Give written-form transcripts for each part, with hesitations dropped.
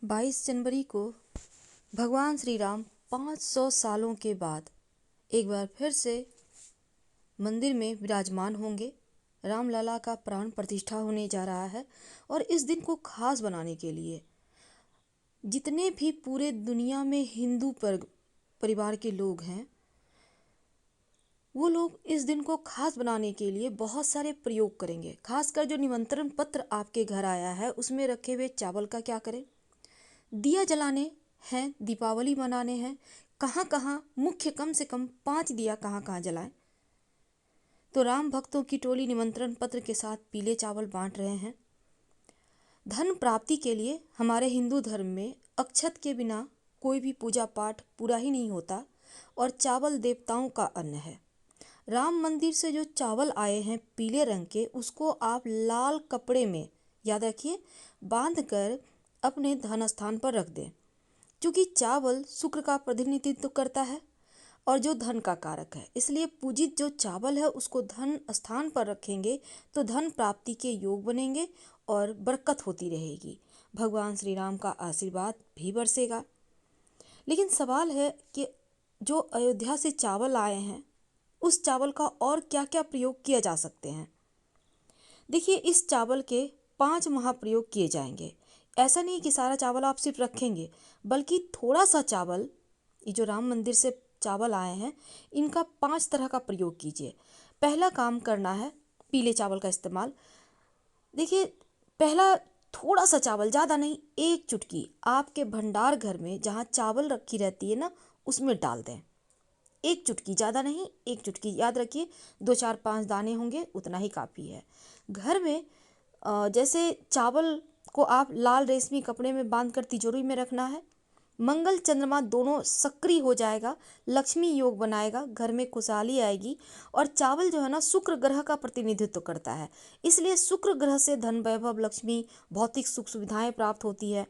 22 जनवरी को भगवान श्री राम 500 सालों के बाद एक बार फिर से मंदिर में विराजमान होंगे। रामलला का प्राण प्रतिष्ठा होने जा रहा है और इस दिन को खास बनाने के लिए जितने भी पूरे दुनिया में हिंदू परिवार के लोग हैं, वो लोग इस दिन को खास बनाने के लिए बहुत सारे प्रयोग करेंगे। खासकर जो निमंत्रण पत्र आपके घर आया है उसमें रखे हुए चावल का क्या करें, दिया जलाने हैं, दीपावली मनाने हैं, कहाँ कहाँ मुख्य कम से कम 5 दिया कहाँ कहाँ जलाएं। तो राम भक्तों की टोली निमंत्रण पत्र के साथ पीले चावल बांट रहे हैं। धन प्राप्ति के लिए हमारे हिंदू धर्म में अक्षत के बिना कोई भी पूजा पाठ पूरा ही नहीं होता और चावल देवताओं का अन्न है। राम मंदिर से जो चावल आए हैं पीले रंग के, उसको आप लाल कपड़े में, याद रखिए, बांध कर अपने धन स्थान पर रख दें। क्योंकि चावल शुक्र का प्रतिनिधित्व करता है और जो धन का कारक है, इसलिए पूजित जो चावल है उसको धन स्थान पर रखेंगे तो धन प्राप्ति के योग बनेंगे और बरकत होती रहेगी। भगवान श्री राम का आशीर्वाद भी बरसेगा। लेकिन सवाल है कि जो अयोध्या से चावल आए हैं उस चावल का और क्या क्या प्रयोग किया जा सकते हैं। देखिए, इस चावल के 5 महाप्रयोग किए जाएंगे। ऐसा नहीं कि सारा चावल आप सिर्फ रखेंगे, बल्कि थोड़ा सा चावल, ये जो राम मंदिर से चावल आए हैं, इनका 5 तरह का प्रयोग कीजिए। पहला काम करना है पीले चावल का इस्तेमाल। देखिए, पहला थोड़ा सा चावल, ज़्यादा नहीं, 1 चुटकी आपके भंडार घर में जहाँ चावल रखी रहती है ना, उसमें डाल दें। 1 चुटकी, ज़्यादा नहीं, 1 चुटकी। याद रखिए 2 4 5 दाने होंगे, उतना ही काफ़ी है। घर में जैसे चावल को आप लाल रेशमी कपड़े में बांध कर तिजोरी में रखना है। मंगल चंद्रमा दोनों सक्रिय हो जाएगा, लक्ष्मी योग बनाएगा, घर में खुशहाली आएगी। और चावल जो है ना, शुक्र ग्रह का प्रतिनिधित्व करता है, इसलिए शुक्र ग्रह से धन, वैभव, लक्ष्मी, भौतिक सुख सुविधाएं प्राप्त होती है।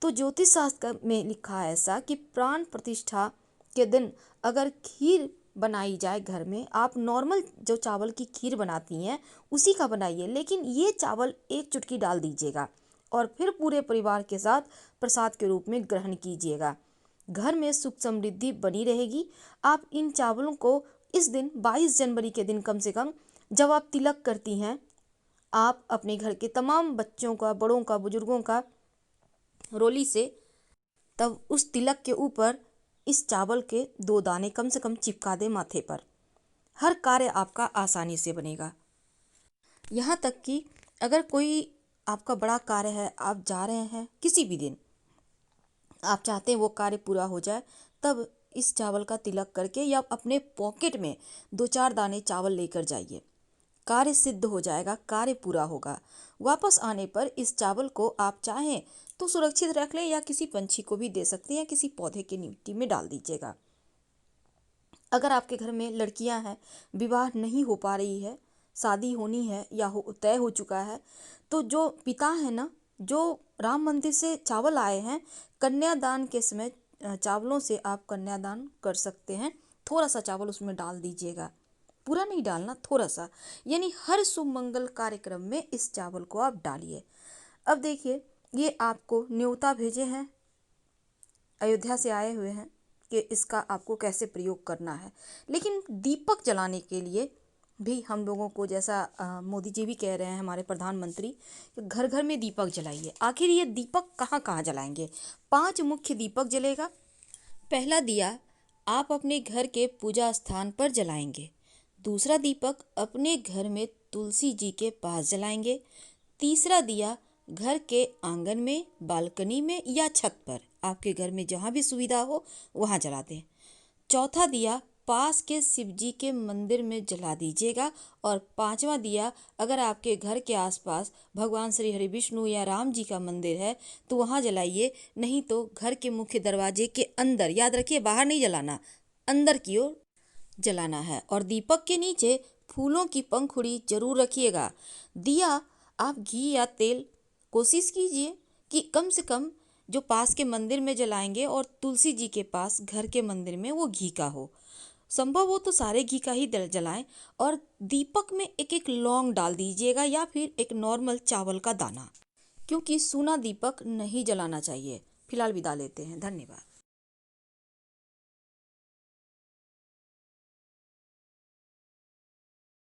तो ज्योतिष शास्त्र में लिखा है ऐसा कि प्राण प्रतिष्ठा के दिन अगर खीर बनाई जाए घर में, आप नॉर्मल जो चावल की खीर बनाती हैं उसी का बनाइए, लेकिन ये चावल 1 चुटकी डाल दीजिएगा और फिर पूरे परिवार के साथ प्रसाद के रूप में ग्रहण कीजिएगा। घर में सुख समृद्धि बनी रहेगी। आप इन चावलों को इस दिन 22 जनवरी के दिन कम से कम, जब आप तिलक करती हैं, आप अपने घर के तमाम बच्चों का, बड़ों का, बुजुर्गों का रोली से, तब उस तिलक के ऊपर इस चावल के 2 दाने कम से कम चिपका दें माथे पर। हर कार्य आपका आसानी से बनेगा। यहाँ तक कि अगर कोई आपका बड़ा कार्य है, आप जा रहे हैं किसी भी दिन, आप चाहते हैं वो कार्य पूरा हो जाए, तब इस चावल का तिलक करके या अपने पॉकेट में 2 4 दाने चावल लेकर जाइए। कार्य सिद्ध हो जाएगा, कार्य पूरा होगा। वापस आने पर इस चावल को आप चाहें तो सुरक्षित रख लें या किसी पंछी को भी दे सकते हैं, या किसी पौधे की मिट्टी में डाल दीजिएगा। अगर आपके घर में लड़कियां हैं, विवाह नहीं हो पा रही है, शादी होनी है या तय हो चुका है, तो जो पिता है ना, जो राम मंदिर से चावल आए हैं, कन्यादान के समय चावलों से आप कन्यादान कर सकते हैं। थोड़ा सा चावल उसमें डाल दीजिएगा, पूरा नहीं डालना, थोड़ा सा। यानी हर शुभ मंगल कार्यक्रम में इस चावल को आप डालिए। अब देखिए, ये आपको न्योता भेजे हैं, अयोध्या से आए हुए हैं कि इसका आपको कैसे प्रयोग करना है। लेकिन दीपक जलाने के लिए भी हम लोगों को, जैसा मोदी जी भी कह रहे हैं, हमारे प्रधानमंत्री, कि घर घर में दीपक जलाइए। आखिर ये दीपक कहाँ कहाँ जलाएंगे? 5 मुख्य दीपक जलेगा। पहला दिया आप अपने घर के पूजा स्थान पर जलाएंगे। दूसरा दीपक अपने घर में तुलसी जी के पास जलाएंगे। तीसरा दिया घर के आंगन में, बालकनी में या छत पर, आपके घर में जहाँ भी सुविधा हो वहाँ जला दें। चौथा दिया पास के शिव जी के मंदिर में जला दीजिएगा। और 5वां दिया, अगर आपके घर के आसपास भगवान श्री हरि विष्णु या राम जी का मंदिर है तो वहाँ जलाइए, नहीं तो घर के मुख्य दरवाजे के अंदर, याद रखिए बाहर नहीं जलाना, अंदर की ओर जलाना है। और दीपक के नीचे फूलों की पंखुड़ी जरूर रखिएगा। दिया आप घी या तेल, कोशिश कीजिए कि कम से कम जो पास के मंदिर में जलाएंगे और तुलसी जी के पास घर के मंदिर में वो घी का हो। संभव हो तो सारे घी का ही जलाएं। और दीपक में एक एक लौंग डाल दीजिएगा या फिर एक नॉर्मल चावल का दाना। क्योंकि सूना दीपक नहीं जलाना चाहिए। फिलहाल विदा लेते हैं, धन्यवाद।